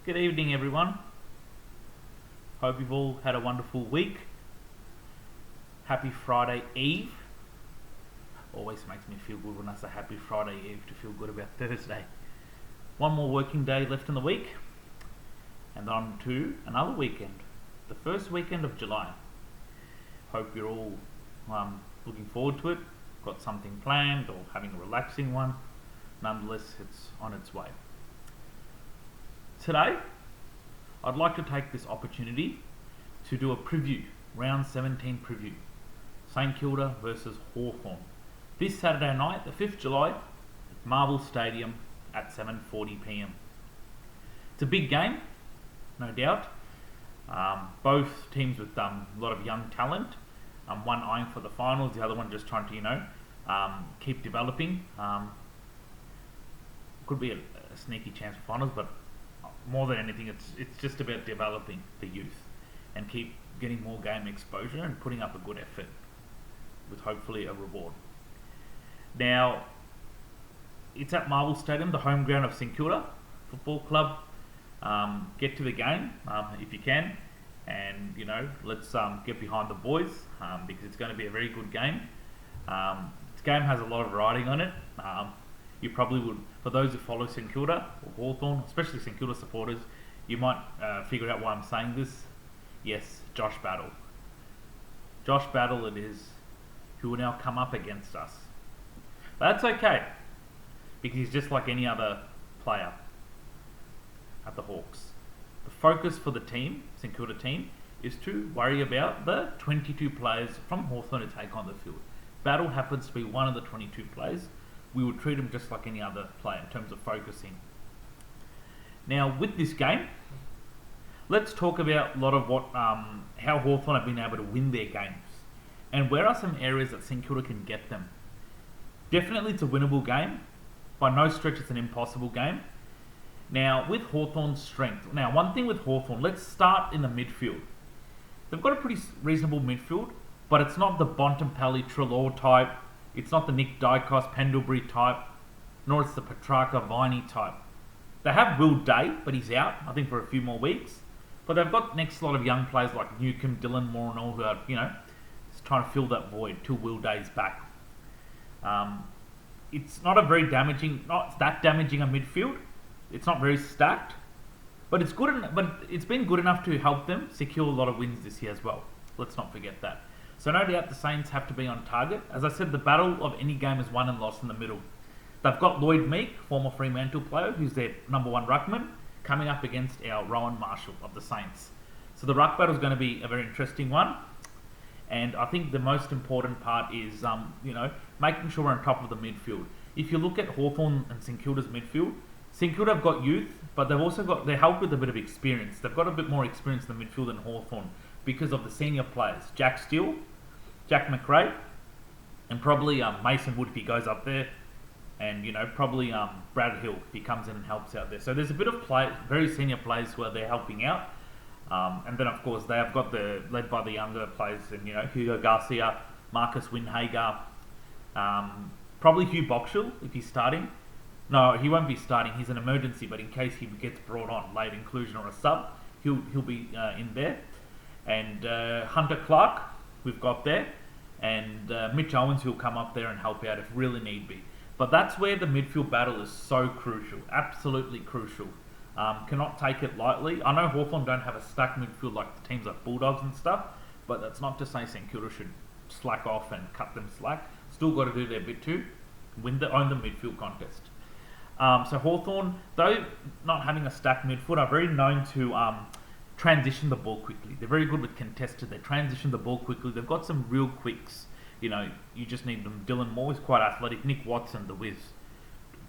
Good evening, everyone. Hope you've all had a wonderful week. Happy Friday Eve. Always makes me feel good when I say Happy Friday Eve to feel good about Thursday. One more working day left in the week, and on to another weekend, the first weekend of July. Hope you're all looking forward to it, got something planned or having a relaxing one. Nonetheless, it's on its way. Today, I'd like to take this opportunity to do a preview, round 17 preview. St Kilda versus Hawthorn. This Saturday night, the 5th July, at Marvel Stadium at 7:40 PM. It's a big game, no doubt. Both teams with a lot of young talent. One eyeing for the finals, the other one just trying to, keep developing. Could be a sneaky chance for finals, but more than anything, it's just about developing the youth and keep getting more game exposure and putting up a good effort with hopefully a reward. Now, it's at Marvel Stadium, the home ground of St Kilda Football Club. Get to the game if you can, and let's get behind the boys because it's going to be a very good game. This game has a lot of riding on it. You probably would, for those who follow St Kilda or Hawthorn, especially St Kilda supporters, you might figure out why I'm saying this. Yes, Josh Battle. Josh Battle it is, who will now come up against us. That's okay, because he's just like any other player at the Hawks. The focus for the team, St Kilda team, is to worry about the 22 players from Hawthorn to take on the field. Battle happens to be one of the 22 players. We would treat him just like any other player in terms of focusing. Now, with this game, let's talk about a lot of how Hawthorn have been able to win their games, and where are some areas that St Kilda can get them. Definitely, it's a winnable game. By no stretch, it's an impossible game. Now, with Hawthorn's strength, one thing with Hawthorn, let's start in the midfield. They've got a pretty reasonable midfield, but it's not the Bontempelli, Treloar type. It's not the Nick Dykos, Pendlebury type, nor it's the Petrarca, Viney type. They have Will Day, but he's out, I think, for a few more weeks. But they've got next lot of young players like Newcombe, Dylan Moore and all who are, just trying to fill that void till Will Day's back. It's not that damaging a midfield. It's not very stacked, but it's good. But it's been good enough to help them secure a lot of wins this year as well. Let's not forget that. So no doubt the Saints have to be on target. As I said, the battle of any game is won and lost in the middle. They've got Lloyd Meek, former Fremantle player, who's their number one ruckman, coming up against our Rowan Marshall of the Saints. So the ruck battle is going to be a very interesting one. And I think the most important part is, making sure we're on top of the midfield. If you look at Hawthorn and St Kilda's midfield, St Kilda have got youth, but they're helped with a bit of experience. They've got a bit more experience in the midfield than Hawthorn because of the senior players. Jack Steele, Jack McRae, and probably Mason Wood if he goes up there, and probably Brad Hill if he comes in and helps out there. So there's a bit of very senior players who are there helping out, and then of course they have got led by the younger players, and Hugo Garcia, Marcus Windhager, probably Hugh Boxall if he's starting. No, he won't be starting. He's an emergency, but in case he gets brought on late inclusion or a sub, he'll be in there, and Hunter Clark we've got there, and Mitch Owens who'll come up there and help out if really need be. But that's where the midfield battle is so crucial, absolutely crucial. Cannot take it lightly. I know Hawthorn don't have a stacked midfield like the teams like Bulldogs and stuff, but that's not to say St Kilda should slack off and cut them slack. Still got to do their bit too, own the midfield contest. So Hawthorn, though not having a stacked midfield, are very known to transition the ball quickly. They're very good with contested. They transition the ball quickly. They've got some real quicks. You just need them. Dylan Moore is quite athletic. Nick Watson, the whiz.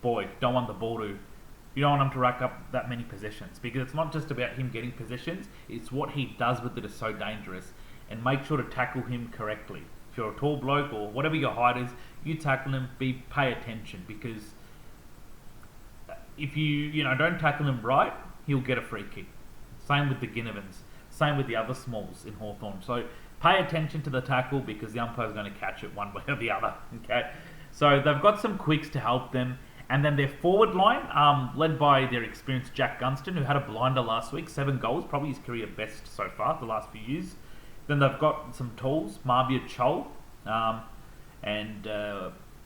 Boy, you don't want him to rack up that many possessions, because it's not just about him getting possessions. It's what he does with it is so dangerous. And make sure to tackle him correctly. If you're a tall bloke or whatever your height is, you tackle him. Pay attention, because if you don't tackle him right, he'll get a free kick. Same with the Ginnivans. Same with the other smalls in Hawthorn. So pay attention to the tackle, because the umpire's going to catch it one way or the other. Okay, so they've got some quicks to help them, And then their forward line, led by their experienced Jack Gunston, who had a blinder last week, 7 goals, probably his career best so far the last few years. Then they've got some tools, Marbia Chol, and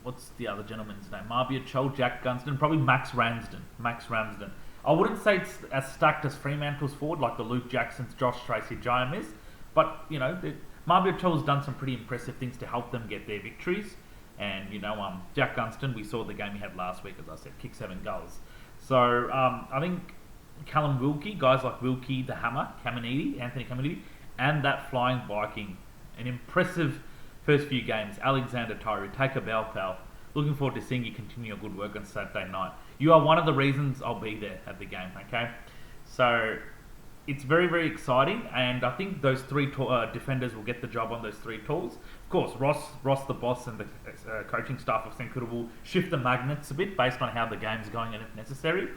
what's the other gentleman's name? Marbia Chol, Jack Gunston, probably Max Ramsden. I wouldn't say it's as stacked as Fremantle's forward, like the Luke Jacksons, Josh Tracy, Giant is, but Marbia Chol's done some pretty impressive things to help them get their victories. And Jack Gunston, we saw the game he had last week, as I said, kicked 7 goals. So I think Callum Wilkie, guys like Wilkie, the Hammer, Anthony Caminiti, and that Flying Viking, an impressive first few games. Alexander Tyree, Taker Balpal. Looking forward to seeing you continue your good work on Saturday night. You are one of the reasons I'll be there at the game, okay? So it's very, very exciting, and I think those 3 defenders will get the job on those 3 tools. Of course, Ross the boss, and the coaching staff of St Kilda will shift the magnets a bit based on how the game's going and if necessary.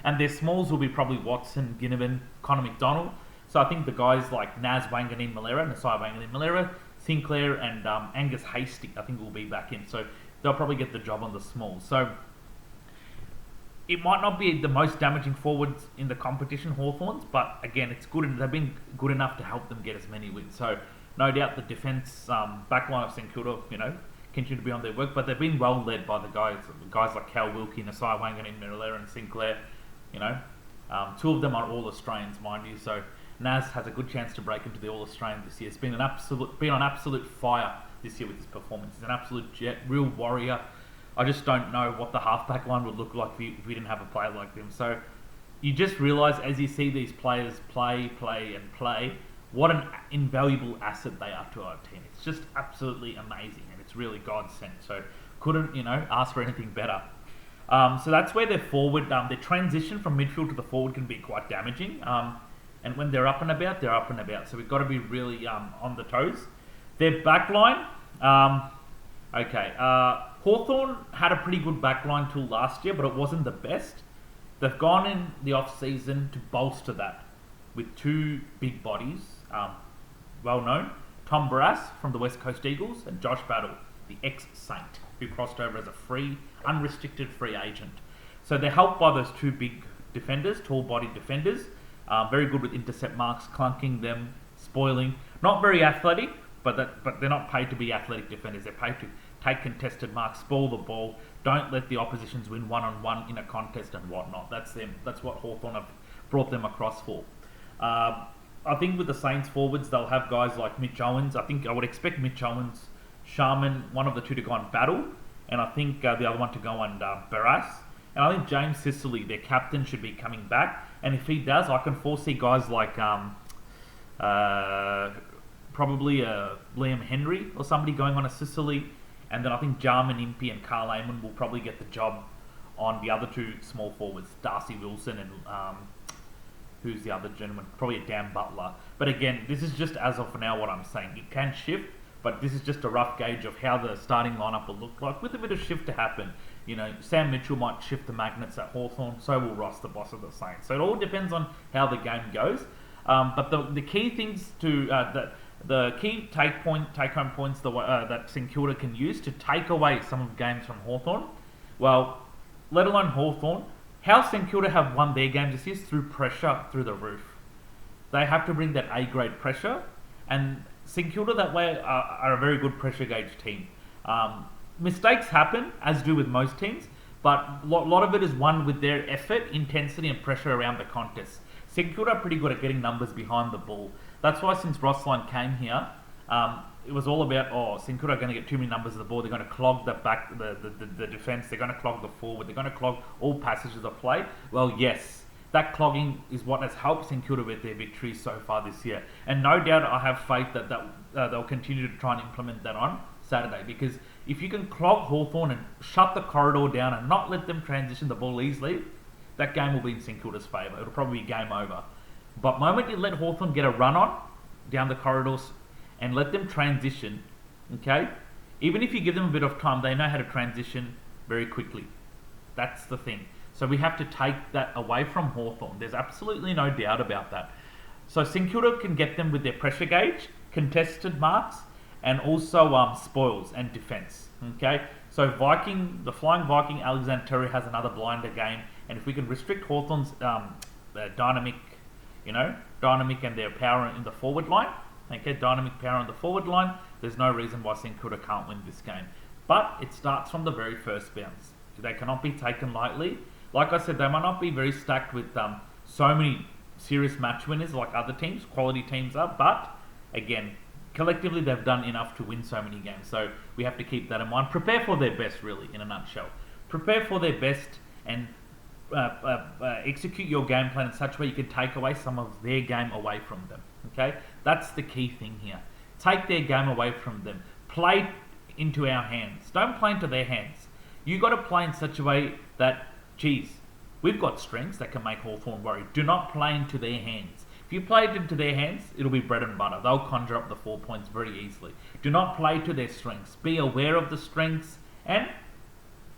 And their smalls will be probably Watson, Ginnivan, Connor McDonald. So I think the guys like Naz Wanganeen-Malera, Nasai Wanganeen-Malera, Sinclair, and Angus Hasty, I think will be back in. So they'll probably get the job on the smalls. So it might not be the most damaging forwards in the competition, Hawthorns, but again, it's good, and they've been good enough to help them get as many wins. So no doubt the defence backline of St Kilda, continue to be on their work, but they've been well led by the guys like Cal Wilkie, Nasai Wanganeen-Malera, and Sinclair. 2 of them are all Australians, mind you. So Naz has a good chance to break into the All Australian this year. It's been on absolute fire this year with his performance. He's an absolute jet, real warrior. I just don't know what the halfback line would look like if we didn't have a player like him. So you just realise as you see these players play, what an invaluable asset they are to our team. It's just absolutely amazing, and it's really God sent. So couldn't ask for anything better. So that's where their forward, their transition from midfield to the forward can be quite damaging. And when they're up and about, they're up and about. So we've got to be really on the toes. Their back line, Hawthorn had a pretty good back line till last year, but it wasn't the best. They've gone in the off-season to bolster that with 2 big bodies, well known, Tom Barras from the West Coast Eagles and Josh Battle, the ex-Saint, who crossed over as a unrestricted free agent. So they're helped by those 2 big defenders, tall-bodied defenders, very good with intercept marks, clunking them, spoiling. Not very athletic, but they're not paid to be athletic defenders. They're paid to take contested marks, spoil the ball, don't let the oppositions win one-on-one in a contest and whatnot. That's them. That's what Hawthorn have brought them across for. I think with the Saints forwards, they'll have guys like Mitch Owens. I think I would expect Mitch Owens, Sharman, one of the 2 to go on Battle, and I think the other one to go on Barras. And I think James Sicily, their captain, should be coming back. And if he does, I can foresee guys like probably Liam Henry or somebody going on a Sicily. And then I think Jarman Impey and Carl Amon will probably get the job on the other 2 small forwards, Darcy Wilson and who's the other gentleman? Probably a Dan Butler. But again, this is just as of now what I'm saying. It can shift, but this is just a rough gauge of how the starting lineup will look like with a bit of shift to happen. Sam Mitchell might shift the magnets at Hawthorn, so will Ross, the boss of the Saints. So it all depends on how the game goes. But the key things the key take-home points that St Kilda can use to take away some of the games from Hawthorn, well, let alone Hawthorn, how St Kilda have won their games this year is through pressure through the roof. They have to bring that A-grade pressure, and St Kilda that way are a very good pressure gauge team. Mistakes happen, as do with most teams, but a lot of it is won with their effort, intensity, and pressure around the contest. St Kilda are pretty good at getting numbers behind the ball. That's why since Rossline came here, it was all about, St Kilda are going to get too many numbers of the ball. They're going to clog the defence. They're going to clog the forward. They're going to clog all passages of play. Well, yes, that clogging is what has helped St Kilda with their victories so far this year. And no doubt I have faith that they'll continue to try and implement that on Saturday, because if you can clog Hawthorn and shut the corridor down and not let them transition the ball easily, that game will be in St Kilda's favour. It'll probably be game over. But the moment you let Hawthorn get a run on down the corridors and let them transition, okay, even if you give them a bit of time, they know how to transition very quickly. That's the thing. So we have to take that away from Hawthorn. There's absolutely no doubt about that. So St Kilda can get them with their pressure gauge, contested marks, and also spoils and defense. Okay, so the Flying Viking Alexander Terry has another blinder game, and if we can restrict Hawthorn's dynamic and their power in the forward line, okay, dynamic power in the forward line, there's no reason why St Kilda can't win this game. But it starts from the very first bounce. They cannot be taken lightly. Like I said, they might not be very stacked with so many serious match winners like other teams, quality teams are, but again, collectively they've done enough to win so many games. So we have to keep that in mind. Prepare for their best, really, in a nutshell. Prepare for their best and execute your game plan in such a way you can take away some of their game away from them. Okay, that's the key thing here. Take their game away from them. Play into our hands. Don't play into their hands. You got to play in such a way that, geez, we've got strengths that can make Hawthorn worry. Do not play into their hands. If you play it into their hands, it'll be bread and butter. They'll conjure up the 4 points very easily. Do not play to their strengths. Be aware of the strengths and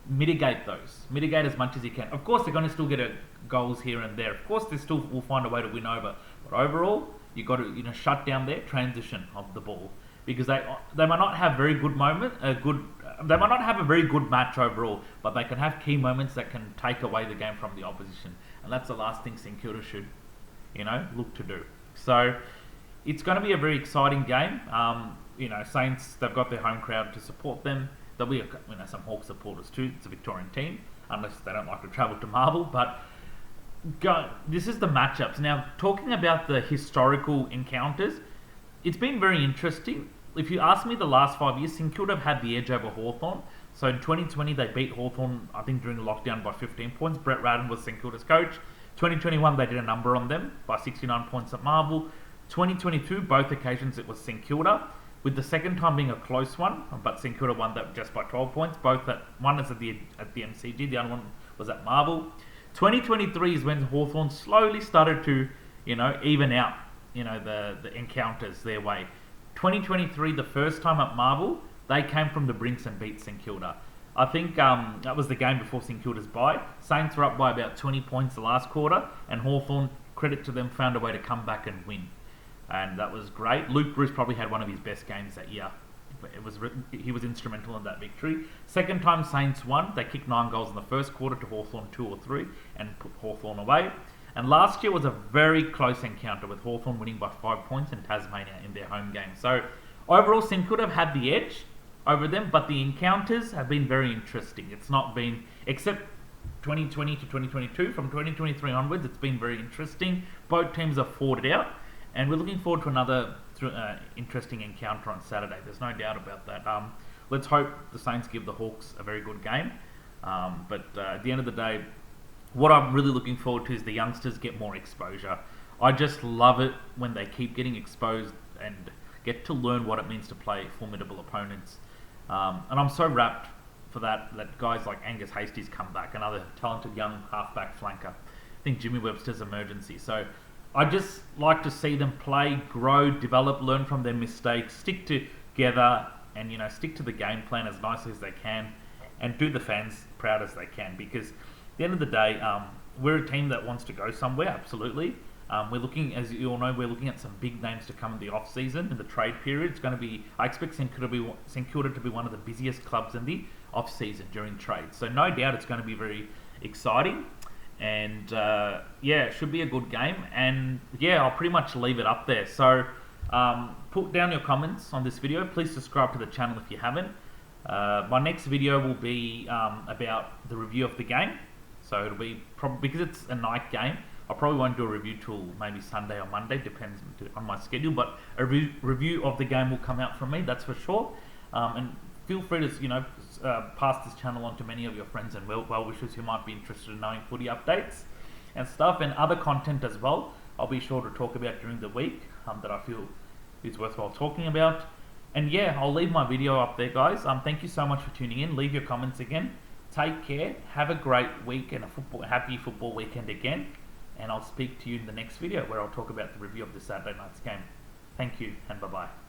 mitigate those. Mitigate as much as you can. Of course, they're going to still get goals here and there. Of course, they still will find a way to win over. But overall, you've got to shut down their transition of the ball, because they might not have very good they might not have a very good match overall, but they can have key moments that can take away the game from the opposition, and that's the last thing St Kilda should look to do. So it's going to be a very exciting game. Saints, they've got their home crowd to support them. There'll be some Hawk supporters too. It's a Victorian team, unless they don't like to travel to Marvel. But this is the matchups. Now, talking about the historical encounters, it's been very interesting. If you ask me, the last 5 years, St Kilda have had the edge over Hawthorn. So in 2020, they beat Hawthorn, I think, during the lockdown by 15 points. Brett Radden was St Kilda's coach. 2021, they did a number on them by 69 points at Marvel. 2022, both occasions, it was St Kilda, with the second time being a close one, but St Kilda won that just by 12 points. One is at the MCG, the other one was at Marvel. 2023 is when Hawthorn slowly started to, even out, the encounters their way. 2023, the first time at Marvel, they came from the brinks and beat St Kilda. I think that was the game before St Kilda's bye. Saints were up by about 20 points the last quarter, and Hawthorn, credit to them, found a way to come back and win. And that was great. Luke Bruce probably had one of his best games that year. He was instrumental in that victory. Second time Saints won, they kicked 9 goals in the first quarter to Hawthorn 2 or 3 and put Hawthorn away. And last year was a very close encounter, with Hawthorn winning by 5 points in Tasmania in their home game. So overall, St Kilda have had the edge over them, but the encounters have been very interesting. It's not been, except 2020 to 2022, from 2023 onwards, it's been very interesting. Both teams have fought it out, and we're looking forward to another interesting encounter on Saturday. There's no doubt about that. Let's hope the Saints give the Hawks a very good game. But at the end of the day, what I'm really looking forward to is the youngsters get more exposure. I just love it when they keep getting exposed and get to learn what it means to play formidable opponents. And I'm so rapt for that guys like Angus Hastie's come back, another talented young halfback flanker. I think Jimmy Webster's emergency. So I just like to see them play, grow, develop, learn from their mistakes, stick together, and stick to the game plan as nicely as they can, and do the fans proud as they can. Because at the end of the day, we're a team that wants to go somewhere, absolutely. We're looking, as you all know, we're looking at some big names to come in the off season, in the trade period. It's going to be, I expect St Kilda to be one of the busiest clubs in the off season during trade. So no doubt it's going to be very exciting, and it should be a good game. And I'll pretty much leave it up there. So put down your comments on this video. Please subscribe to the channel if you haven't. My next video will be about the review of the game. So it'll be probably, because it's a night game, I probably won't do a review till maybe Sunday or Monday, depends on my schedule. But a review of the game will come out from me, that's for sure. And feel free to pass this channel on to many of your friends and well-wishers who might be interested in knowing footy updates and stuff, and other content as well. I'll be sure to talk about during the week that I feel is worthwhile talking about. And I'll leave my video up there, guys. Thank you so much for tuning in. Leave your comments again. Take care. Have a great week and a happy football weekend again. And I'll speak to you in the next video, where I'll talk about the review of the Saturday night's game. Thank you, and bye-bye.